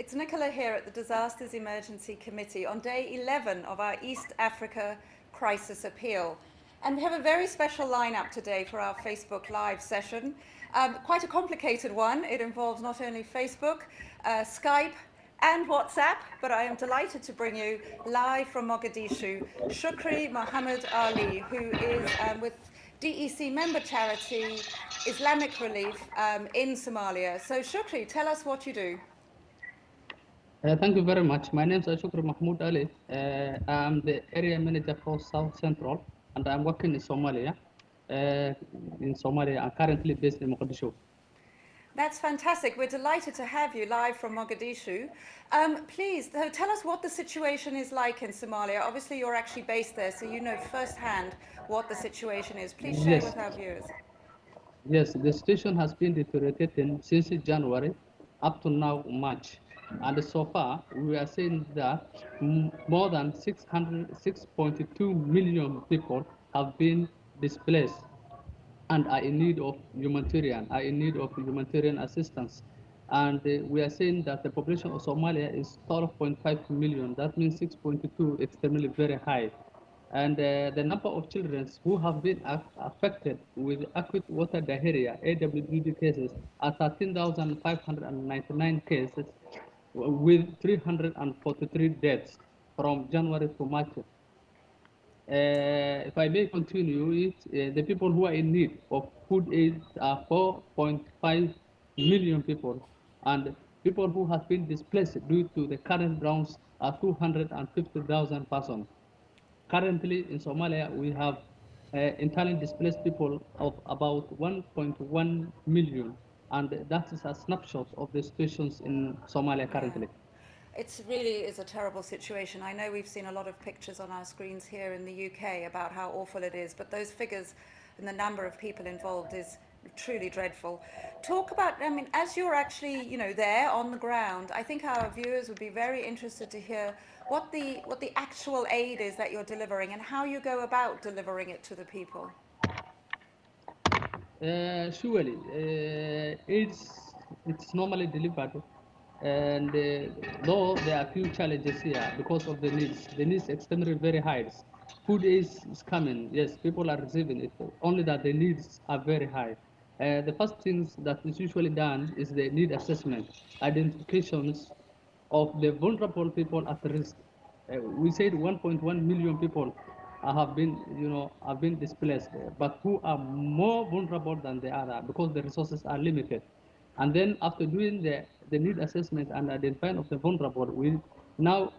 It's Nicola here at the Disasters Emergency Committee on day 11 of our East Africa Crisis Appeal. And we have a very special lineup today for our Facebook Live session. Quite a complicated one. It involves not only Facebook, Skype, and WhatsApp, but I am delighted to bring you live from Mogadishu, Shukri Muhamed Ali, who is with DEC member charity Islamic Relief in Somalia. So Shukri, tell us what you do. Thank you very much. My name is Shukri Muhamed Ali. I'm the area manager for South Central, and I'm working in Somalia. I'm currently based in Mogadishu. That's fantastic. We're delighted to have you live from Mogadishu. Please, tell us what the situation is like in Somalia. Obviously, you're actually based there, so you know firsthand what the situation is. Please share with our viewers. Yes, the situation has been deteriorating since January up to now March. And so far, we are saying that more than 6.2 million people have been displaced and are in need of humanitarian assistance. And we are saying that the population of Somalia is 12.5 million. That means 6.2 extremely very high. And the number of children who have been affected with acute water diarrhea, AWDD cases, are 13,599 cases with 343 deaths from January to March. If I may continue, the people who are in need of food aid are 4.5 million people, and people who have been displaced due to the current rounds are 250,000 persons. Currently in Somalia, we have internally displaced people of about 1.1 million, and that is a snapshot of the situations in Somalia currently. It really is a terrible situation. I know we've seen a lot of pictures on our screens here in the UK about how awful it is, but those figures and the number of people involved is truly dreadful. Talk about, I mean, as you're actually, there on the ground, I think our viewers would be very interested to hear what the actual aid is that you're delivering and how you go about delivering it to the people. Surely, it's normally delivered, and though there are few challenges here because of the needs extremely very high. Food is coming, yes, people are receiving it, only that the needs are very high. The first things that is usually done is the need assessment, identifications of the vulnerable people at risk. We said 1.1 million people have been displaced, but who are more vulnerable than the other because the resources are limited. And then after doing the need assessment and identifying of the vulnerable, we now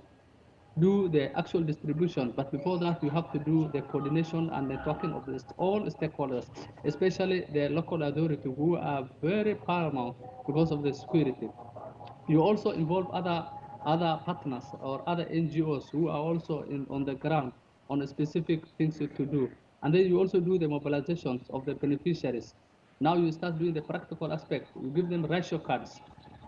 do the actual distribution. But before that, we have to do the coordination and the talking of all stakeholders, especially the local authority, who are very paramount because of the security. You also involve other partners or other NGOs who are also on the ground on specific things to do. And then you also do the mobilizations of the beneficiaries. Now you start doing the practical aspect. You give them ratio cards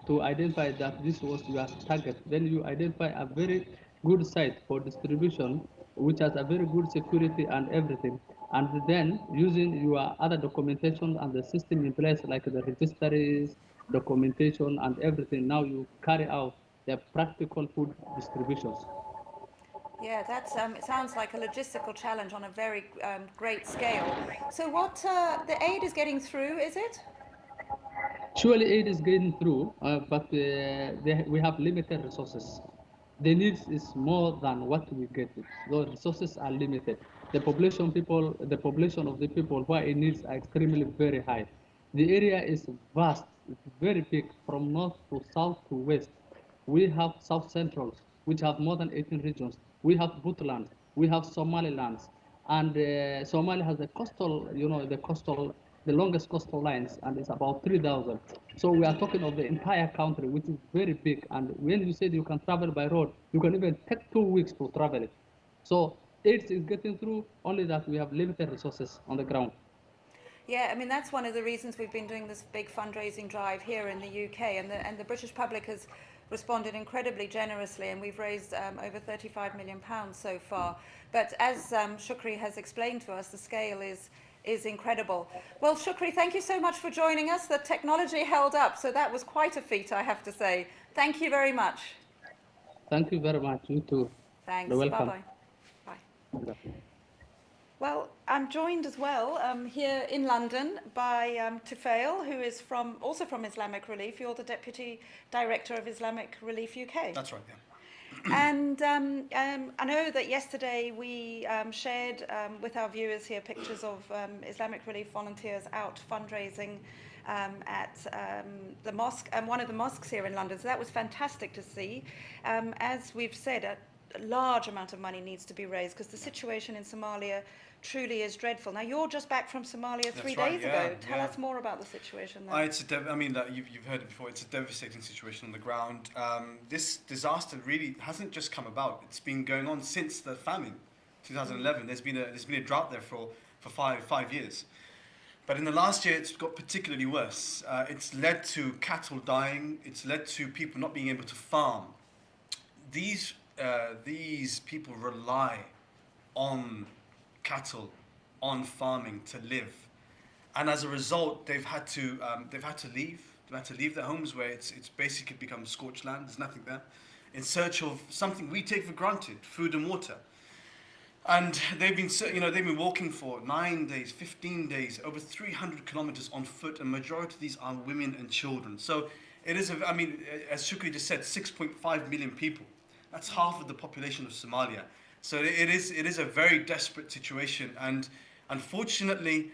to identify that this was your target. Then you identify a very good site for distribution, which has a very good security and everything. And then using your other documentation and the system in place, like the registries, documentation and everything, now you carry out the practical food distributions. Yeah, that's, it sounds like a logistical challenge on a very great scale. So what, the aid is getting through, is it? Surely aid is getting through, but we have limited resources. The needs is more than what we get. The resources are limited. The population of the people who are in needs are extremely very high. The area is vast, it's very big, from north to south to west. We have South Central, which have more than 18 regions. We have Puntland, we have Somaliland, and Somalia has the longest coastal lines, and it's about 3,000. So we are talking of the entire country, which is very big. And when you said you can travel by road, you can even take 2 weeks to travel it. So AIDS is getting through, only that we have limited resources on the ground. Yeah, I mean, that's one of the reasons we've been doing this big fundraising drive here in the UK, and the British public has responded incredibly generously, and we've raised over £35 million so far. But as Shukri has explained to us, the scale is incredible. Well, Shukri, thank you so much for joining us. The technology held up, so that was quite a feat, I have to say. Thank you very much. Thank you very much. You too. Thanks. You're welcome. Bye-bye. Bye. Well, I'm joined as well here in London by Tufail, who is also from Islamic Relief. You're the Deputy Director of Islamic Relief UK. That's right, yeah. And I know that yesterday we shared with our viewers here pictures of Islamic Relief volunteers out fundraising at the mosque, one of the mosques here in London. So that was fantastic to see. As we've said, a large amount of money needs to be raised because the situation in Somalia truly is dreadful. Now, you're just back from Somalia three days ago. Tell us more about the situation there. You've heard it before. It's a devastating situation on the ground. This disaster really hasn't just come about. It's been going on since the famine, 2011. There's been a drought there for 5 years. But in the last year, it's got particularly worse. It's led to cattle dying. It's led to people not being able to farm. These people rely on cattle, on farming to live, and as a result, they've had to leave. They've had to leave their homes where it's basically become scorched land. There's nothing there, in search of something we take for granted: food and water. And they've been walking for 9 days, 15 days, over 300 kilometers on foot, and majority of these are women and children. So it is, as Shukri just said, 6.5 million people. That's half of the population of Somalia. So it is a very desperate situation, and unfortunately,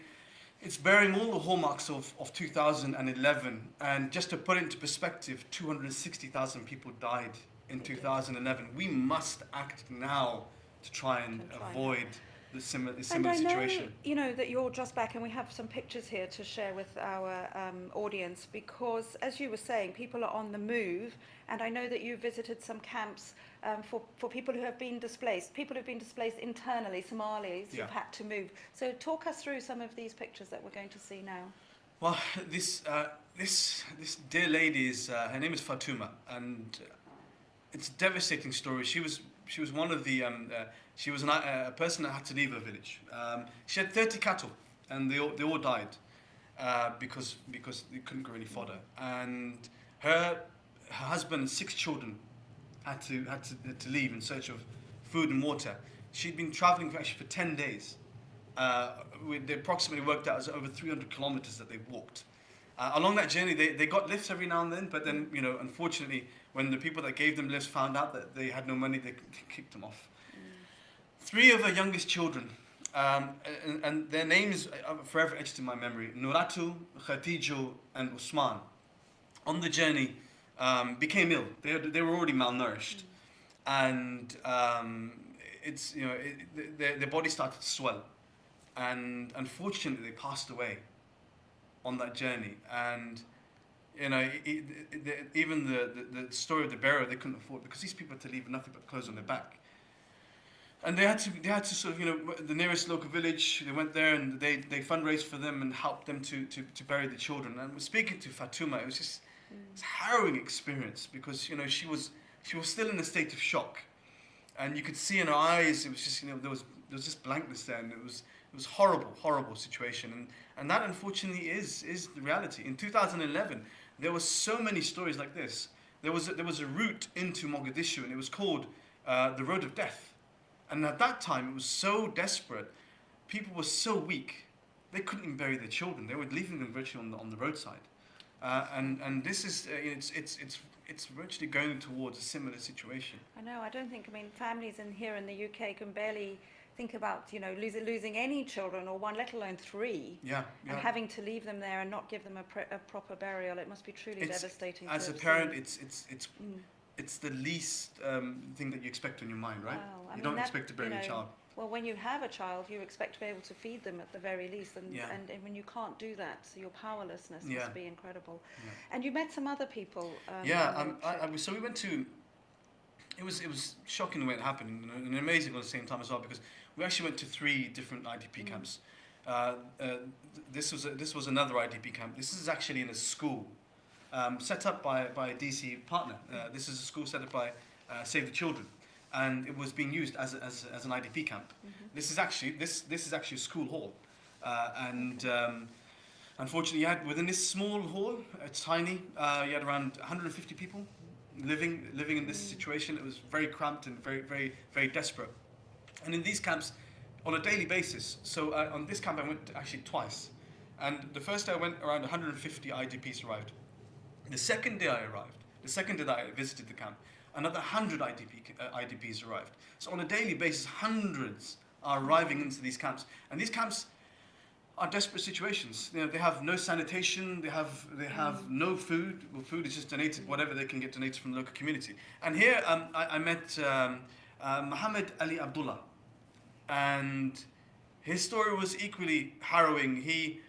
it's bearing all the hallmarks of 2011. And just to put it into perspective, 260,000 people died in 2011. We must act now to try and avoid the similar situation. You know that you're just back, and we have some pictures here to share with our audience, because as you were saying, people are on the move, and I know that you visited some camps for people who have been displaced, internally, Somalis who've had to move. So talk us through some of these pictures that we're going to see now. Well, this dear lady her name is Fatuma, and it's a devastating story. She was one of the she was a person that had to leave her village. She had 30 cattle, and they all died because they couldn't grow any fodder. And her husband and 6 children had to leave in search of food and water. She'd been traveling for 10 days. They approximately worked out as over 300 kilometers that they walked. Along that journey, they got lifts every now and then, but then, unfortunately, when the people that gave them lifts found out that they had no money, they kicked them off. 3 of her youngest children, and their names are forever etched in my memory: Nuratu, Khatijo, and Usman. On the journey, became ill. They were already malnourished, and their body started to swell, and unfortunately, they passed away on that journey. And even the story of the burial they couldn't afford, because these people had to leave with nothing but clothes on their back. And they had to sort of, the nearest local village, they went there and they fundraised for them and helped them to bury the children. And speaking to Fatuma, it was just it's a harrowing experience, because she was still in a state of shock, and you could see in her eyes, it was just there was just blankness there, and it was horrible situation. And that unfortunately is the reality. In 2011, there were so many stories like this. There was a route into Mogadishu, and it was called the Road of Death. And at that time, it was so desperate. People were so weak, they couldn't even bury their children. They were leaving them virtually on the roadside. And this is it's virtually going towards a similar situation. I know. I don't think. Families here in the UK can barely think about losing any children, or one, let alone 3. Yeah. And having to leave them there and not give them a proper burial. It must be truly devastating. As a parent, it's the least thing that you expect on your mind, right? Wow. You don't expect to bury a child. Well, when you have a child, you expect to be able to feed them at the very least, and when you can't do that, so your powerlessness must be incredible. Yeah. And you met some other people. So we went to. It was shocking the way it happened, and amazing at the same time as well, because we actually went to 3 different IDP camps. This was another IDP camp. This is actually in a school set up by a DEC partner. This is a school set up by Save the Children, and it was being used as an IDP camp. This is actually a school hall, and unfortunately, you had within this small hall, it's tiny. You had around 150 people living in this situation. It was very cramped and very desperate. And in these camps, on a daily basis. So on this camp I went actually twice. And the first day I went, around 150 IDPs arrived. The second day I arrived, the second day that I visited the camp, another 100 IDPs arrived. So on a daily basis, hundreds are arriving into these camps. And these camps are desperate situations. You know, they have no sanitation, they have no food. Well, food is just donated, whatever they can get donated from the local community. And here I met Muhammad Ali Abdullah. And his story was equally harrowing. He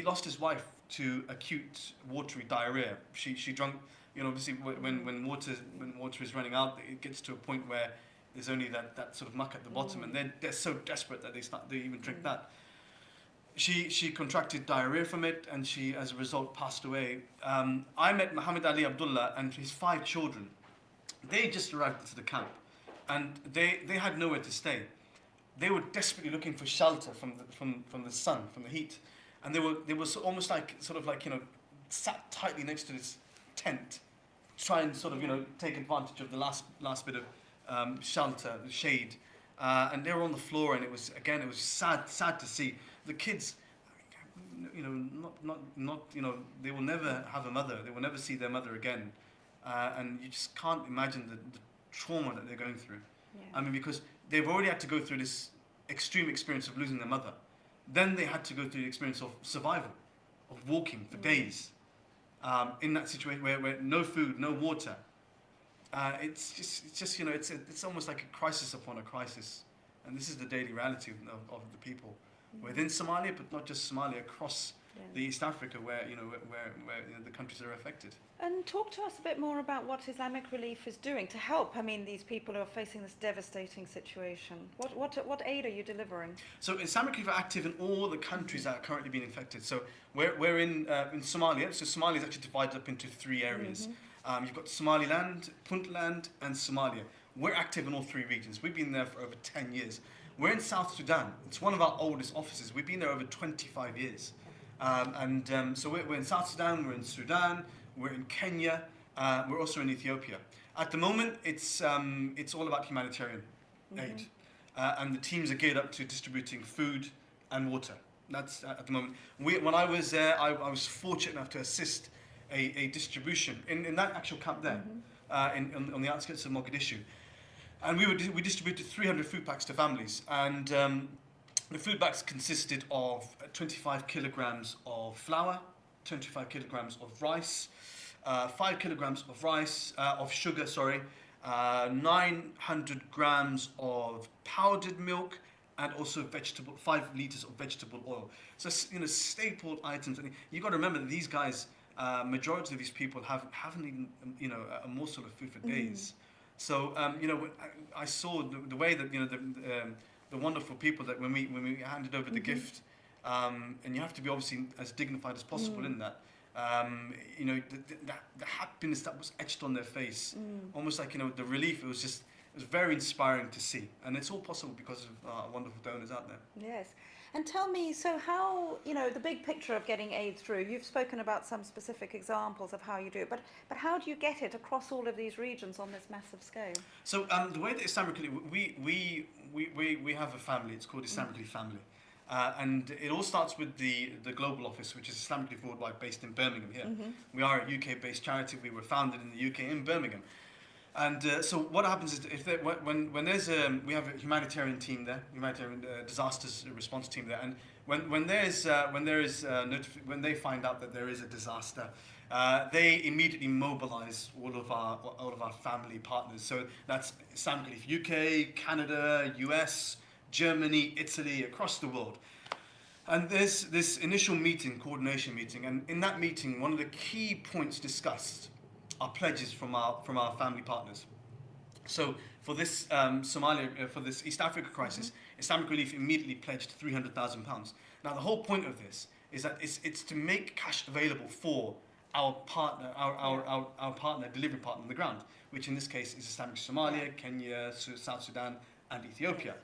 lost his wife to acute watery diarrhea. She drank, you know, obviously when water is running out, it gets to a point where there's only that sort of muck at the bottom, and they're so desperate that they even drink that. She contracted diarrhea from it, and she, as a result, passed away. I met Muhammad Ali Abdullah and his 5 children. They just arrived into the camp, and they had nowhere to stay. They were desperately looking for shelter from the sun, from the heat, and they were almost like you know, sat tightly next to this tent, trying sort of, you know, take advantage of the last bit of shelter, shade, and they were on the floor, and it was sad to see the kids. You know, not you know, they will never have a mother. They will never see their mother again, and you just can't imagine the trauma that they're going through. Yeah. I mean, because they've already had to go through this extreme experience of losing their mother. Then they had to go through the experience of survival, of walking for days, in that situation where no food, no water. It's just you know, it's almost like a crisis upon a crisis, and this is the daily reality of the people within Somalia, but not just Somalia, across the East Africa, where you know the countries are affected. And talk to us a bit more about what Islamic Relief is doing to help. I mean, these people who are facing this devastating situation. What aid are you delivering? So Islamic Relief are active in all the countries that are currently being affected. So we're in Somalia. So Somalia is actually divided up into 3 areas. You've got Somaliland, Puntland, and Somalia. We're active in all 3 regions. We've been there for over 10 years. We're in South Sudan. It's one of our oldest offices. We've been there over 25 years. So we're in South Sudan, we're in Sudan, we're in Kenya, we're also in Ethiopia. At the moment, it's all about humanitarian aid. And the teams are geared up to distributing food and water. That's at the moment. When I was there, I was fortunate enough to assist a distribution in that actual camp there, on the outskirts of Mogadishu. And we distributed 300 food packs to families. And the food packs consisted of 25 kilograms of flour, 25 kilograms of rice, 5 kilograms of sugar, 900 grams of powdered milk, and also 5 liters of vegetable oil. So, you know, staple items. And you got to remember that these guys, majority of these people haven't eaten, you know, a morsel of food for days. So, you know, I saw the way that, you know, the wonderful people that when we handed over the gift, and you have to be obviously as dignified as possible in that. You know, the happiness that was etched on their face, almost like, you know, the relief. It was very inspiring to see, and it's all possible because of wonderful donors out there. Yes. And tell me, so how, you know, the big picture of getting aid through, you've spoken about some specific examples of how you do it, but how do you get it across all of these regions on this massive scale? So the way that Islamically, we have a family, it's called Islamically Family. And it all starts with the global office, which is Islamically Worldwide, based in Birmingham here. We are a UK-based charity. We were founded in the UK in Birmingham. And so what happens is, when there's we have a humanitarian team there, humanitarian disasters response team there, and when they find out that there is a disaster, they immediately mobilise all of our family partners. So that's Islamic Relief UK, Canada, US, Germany, Italy, across the world. And there's this initial coordination meeting, and in that meeting, one of the key points discussed are pledges from our family partners. So for this for this East Africa crisis, Islamic Relief immediately pledged £300,000. Now the whole point of this is that it's to make cash available for our partner, our partner, delivery partner on the ground, which in this case is Islamic Somalia, Kenya, South Sudan, and Ethiopia.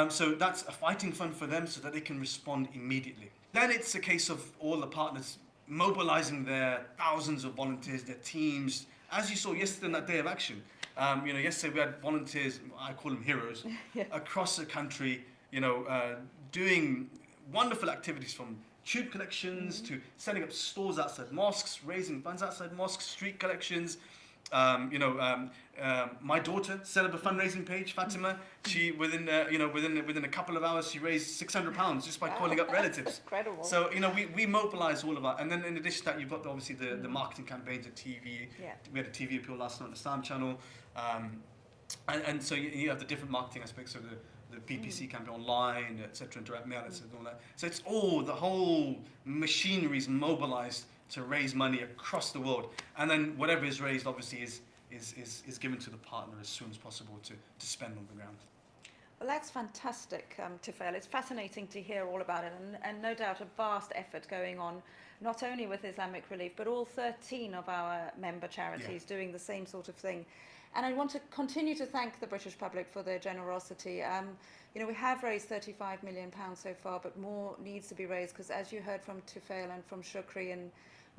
So that's a fighting fund for them so that they can respond immediately. Then it's a case of all the partners mobilizing their thousands of volunteers, their teams, as you saw yesterday on that day of action, yesterday we had volunteers, I call them heroes, Yeah. across the country, doing wonderful activities from tube collections to setting up stores outside mosques, raising funds outside mosques, street collections. My daughter set up a fundraising page, Fatima. She within a couple of hours she raised £600 just by calling up relatives. Incredible. So we mobilise all of that, and then in addition to that, you've got obviously the marketing campaigns at TV. Yeah. We had a TV appeal last night on the Slam channel, and so you have the different marketing aspects of the PPC campaign online, etc., indirect mail, etc., all that. So it's the whole machinery is mobilised to raise money across the world, and then whatever is raised obviously is given to the partner as soon as possible to spend on the ground. Well, that's fantastic, Tufail. It's fascinating to hear all about it, and no doubt a vast effort going on, not only with Islamic Relief, but all 13 of our member charities doing the same sort of thing. And I want to continue to thank the British public for their generosity. We have raised £35 million so far, but more needs to be raised, because as you heard from Tufail and from Shukri and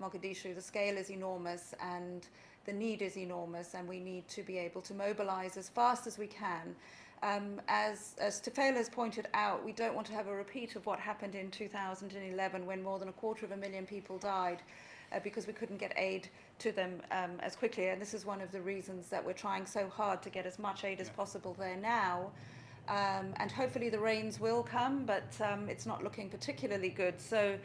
Mogadishu, the scale is enormous and the need is enormous, and we need to be able to mobilise as fast as we can. As Tufail has pointed out, we don't want to have a repeat of what happened in 2011 when more than 250,000 people died because we couldn't get aid to them as quickly. And this is one of the reasons that we're trying so hard to get as much aid as possible there now. And hopefully the rains will come, but it's not looking particularly good. So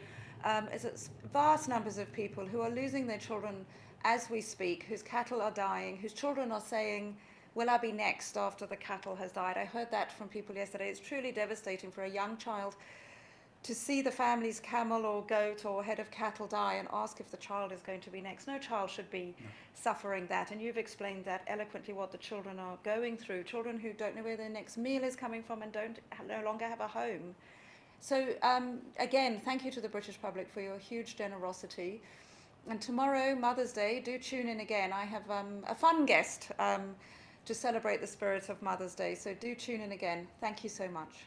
it's vast numbers of people who are losing their children as we speak, whose cattle are dying, whose children are saying, will I be next after the cattle has died? I heard that from people yesterday. It's truly devastating for a young child to see the family's camel or goat or head of cattle die and ask if the child is going to be next. No child should be suffering that. And you've explained that eloquently, what the children are going through. Children who don't know where their next meal is coming from and no longer have a home. So again, thank you to the British public for your huge generosity. And tomorrow, Mother's Day, do tune in again. I have a fun guest to celebrate the spirit of Mother's Day. So do tune in again. Thank you so much.